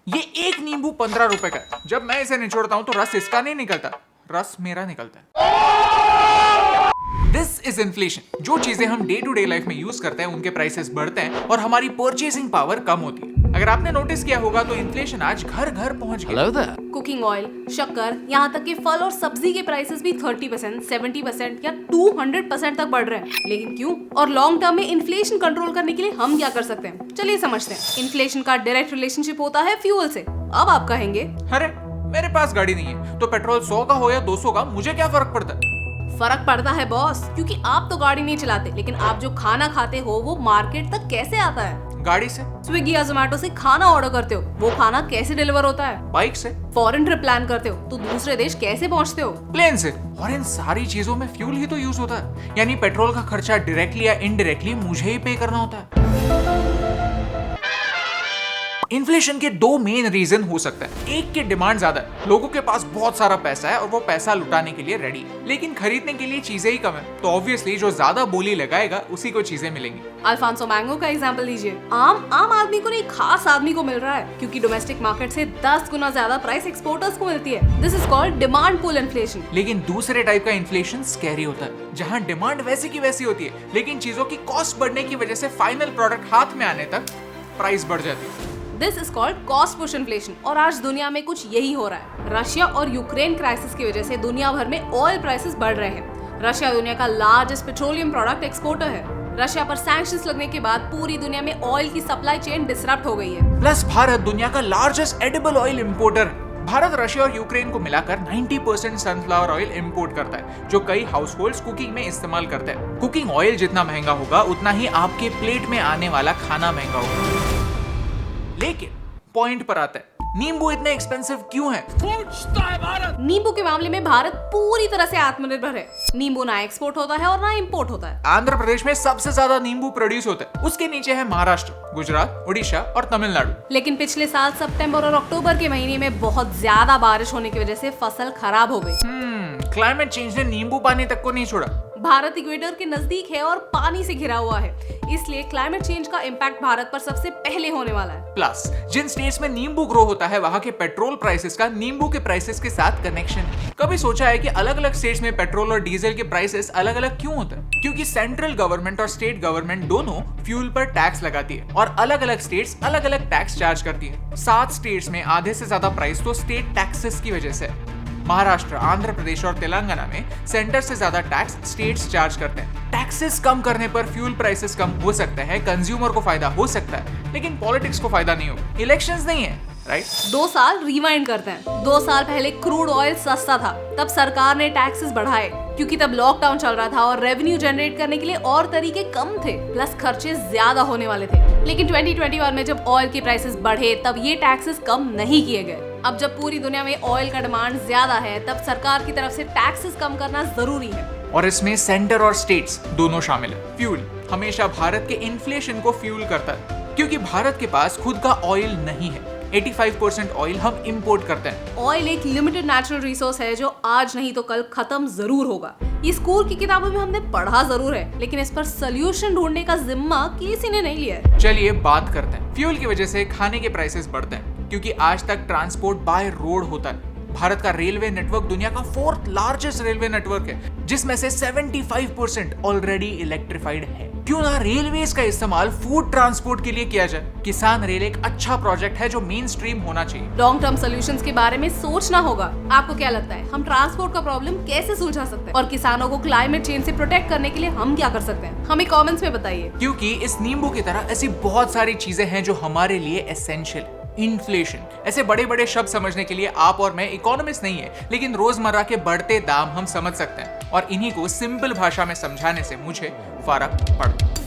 ये एक नींबू 15 रुपए का है। जब मैं इसे निचोड़ता हूं तो रस इसका नहीं निकलता, रस मेरा निकलता है। This is inflation. जो चीजें हम डे टू डे लाइफ में यूज करते हैं उनके प्राइसेस बढ़ते हैं और हमारी परचेसिंग पावर कम होती है। अगर आपने नोटिस किया होगा तो इन्फ्लेशन आज घर घर पहुंच गया। कुकिंग ऑयल, शक्कर, यहाँ तक कि फल और सब्जी के प्राइसेस भी 30%, 70% या 200% तक बढ़ रहे हैं। लेकिन क्यों? और लॉन्ग टर्म में इन्फ्लेशन कंट्रोल करने के लिए हम क्या कर सकते हैं? चलिए समझते हैं। इन्फ्लेशन का डायरेक्ट रिलेशनशिप होता है फ्यूल से। अब आप कहेंगे, अरे मेरे पास गाड़ी नहीं है तो पेट्रोल 100 का हो या 200 का मुझे क्या फर्क पड़ता है? फर्क पड़ता है बॉस, क्योंकि आप तो गाड़ी नहीं चलाते, लेकिन आप जो खाना खाते हो वो मार्केट तक कैसे आता है? गाड़ी से। स्विगी या जोमेटो से खाना ऑर्डर करते हो, वो खाना कैसे डिलीवर होता है? बाइक से। फॉरेन ट्रिप प्लान करते हो तो दूसरे देश कैसे पहुंचते हो? प्लेन से। और इन सारी चीजों में फ्यूल ही तो यूज होता है, यानी पेट्रोल का खर्चा डायरेक्टली या इनडायरेक्टली मुझे ही पे करना होता है। इन्फ्लेशन के दो मेन रीजन हो सकते हैं। एक की डिमांड ज्यादा है, लोगों के पास बहुत सारा पैसा है और वो पैसा लुटाने के लिए रेडी, लेकिन खरीदने के लिए चीजें ही कम है, तो ऑब्वियसली जो ज्यादा बोली लगाएगा उसी को चीजें मिलेंगी। अल्फांसो मैंगो का एग्जांपल लीजिए। आम आदमी को नहीं, खास आदमी को मिल रहा है, क्योंकि डोमेस्टिक मार्केट से 10 गुना ज्यादा प्राइस एक्सपोर्टर्स को मिलती है। This is called demand pull inflation. लेकिन दूसरे टाइप का इन्फ्लेशन स्कैरी होता है, जहाँ डिमांड वैसी की वैसी होती है, लेकिन चीजों की कॉस्ट बढ़ने की वजह से फाइनल प्रोडक्ट हाथ में आने तक प्राइस बढ़ जाती है। This is called cost push inflation. और आज दुनिया में कुछ यही हो रहा है। रशिया और यूक्रेन क्राइसिस की वजह से दुनिया भर में ऑयल प्राइसेस बढ़ रहे हैं। रशिया दुनिया का लार्जेस्ट पेट्रोलियम प्रोडक्ट एक्सपोर्टर है। रशिया पर सैंक्शंस लगने के बाद पूरी दुनिया में ऑयल की सप्लाई चेन डिसरप्ट हो गई है। प्लस भारत दुनिया का लार्जेस्ट एडिबल ऑयल इंपोर्टर है। भारत रशिया और यूक्रेन को मिलाकर 90% सनफ्लावर ऑयल इंपोर्ट करता है, जो कई हाउसहोल्ड्स कुकिंग में इस्तेमाल करते हैं। कुकिंग ऑयल जितना महंगा होगा उतना ही आपके प्लेट में आने वाला खाना महंगा होगा। लेकिन पॉइंट पर आता है, नींबू इतने एक्सपेंसिव क्यों है? भारत नींबू के मामले में भारत पूरी तरह से आत्मनिर्भर है। नींबू ना एक्सपोर्ट होता है और ना इंपोर्ट होता है। आंध्र प्रदेश में सबसे ज्यादा नींबू प्रोड्यूस होता है, उसके नीचे है महाराष्ट्र, गुजरात, उड़ीसा और तमिलनाडु। लेकिन पिछले साल सितंबर और अक्टूबर के महीने में बहुत ज्यादा बारिश होने की वजह से फसल खराब हो गई। क्लाइमेट चेंज ने नींबू पानी तक को नहीं छोड़ा। भारत इक्वेटर के नजदीक है और पानी से घिरा हुआ है, इसलिए क्लाइमेट चेंज का इम्पैक्ट भारत पर सबसे पहले होने वाला है। प्लस जिन स्टेट्स में नींबू ग्रो होता है वहां के पेट्रोल प्राइसेस का नींबू के प्राइसेस के साथ कनेक्शन है। कभी सोचा है कि अलग अलग स्टेट्स में पेट्रोल और डीजल के प्राइसेस अलग अलग क्यों होते हैं? क्योंकि सेंट्रल गवर्नमेंट और स्टेट गवर्नमेंट दोनों फ्यूल पर टैक्स लगाती है और अलग अलग स्टेट्स अलग अलग टैक्स चार्ज करती है। 7 स्टेट्स में आधे से ज्यादा प्राइस तो स्टेट टैक्सेस की वजह से है। महाराष्ट्र, आंध्र प्रदेश और तेलंगाना में सेंटर से ज्यादा टैक्स स्टेट्स चार्ज करते हैं। टैक्सेस कम करने पर फ्यूल प्राइसेस कम हो सकते हैं, कंज्यूमर को फायदा हो सकता है, लेकिन पॉलिटिक्स को फायदा नहीं होगा। इलेक्शंस नहीं है, राइट? 2 साल रिवाइंड करते हैं। 2 साल पहले क्रूड ऑयल सस्ता था, तब सरकार ने टैक्सेस बढ़ाए, क्योंकि तब लॉकडाउन चल रहा था और रेवेन्यू जनरेट करने के लिए और तरीके कम थे, प्लस खर्चे ज्यादा होने वाले थे। लेकिन 2021 में जब ऑयल के प्राइसेस बढ़े तब ये टैक्सेस कम नहीं किए गए। अब जब पूरी दुनिया में ऑयल का डिमांड ज्यादा है, तब सरकार की तरफ से टैक्सेस कम करना जरूरी है। और इसमें सेंटर और स्टेट्स दोनों शामिल है। फ्यूल हमेशा भारत के इन्फ्लेशन को फ्यूल करता है, क्योंकि भारत के पास खुद का ऑयल नहीं है। 85% ऑयल हम इंपोर्ट करते हैं। ऑयल एक लिमिटेड नेचुरल रिसोर्स है जो आज नहीं तो कल खत्म जरूर होगा। ये स्कूल की किताबों में हमने पढ़ा जरूर है, लेकिन इस पर सोल्यूशन ढूंढने का जिम्मा किसी ने नहीं लिया है। चलिए बात करते हैं। फ्यूल की वजह से खाने के प्राइसेस बढ़ते हैं, क्योंकि आज तक ट्रांसपोर्ट बाय रोड होता है। भारत का रेलवे नेटवर्क दुनिया का 4th लार्जेस्ट रेलवे नेटवर्क है, जिसमें से 75% ऑलरेडी इलेक्ट्रिफाइड है। क्यों ना रेलवेज का इस्तेमाल फूड ट्रांसपोर्ट के लिए किया जाए? किसान रेल एक अच्छा प्रोजेक्ट है जो मेन स्ट्रीम होना चाहिए। लॉन्ग टर्म सॉल्यूशंस के बारे में सोचना होगा। आपको क्या लगता है, हम ट्रांसपोर्ट का प्रॉब्लम कैसे सुलझा सकते हैं? और किसानों को क्लाइमेट चेंज से प्रोटेक्ट करने के लिए हम क्या कर सकते हैं? हमें कमेंट्स में बताइए। क्योंकि इस नींबू की तरह ऐसी बहुत सारी चीजें हैं जो हमारे लिए एसेंशियल है। इन्फ्लेशन ऐसे बड़े बड़े शब्द समझने के लिए आप और मैं इकोनॉमिस्ट नहीं है, लेकिन रोजमर्रा के बढ़ते दाम हम समझ सकते हैं, और इन्हीं को सिंपल भाषा में समझाने से मुझे फर्क पड़ता है।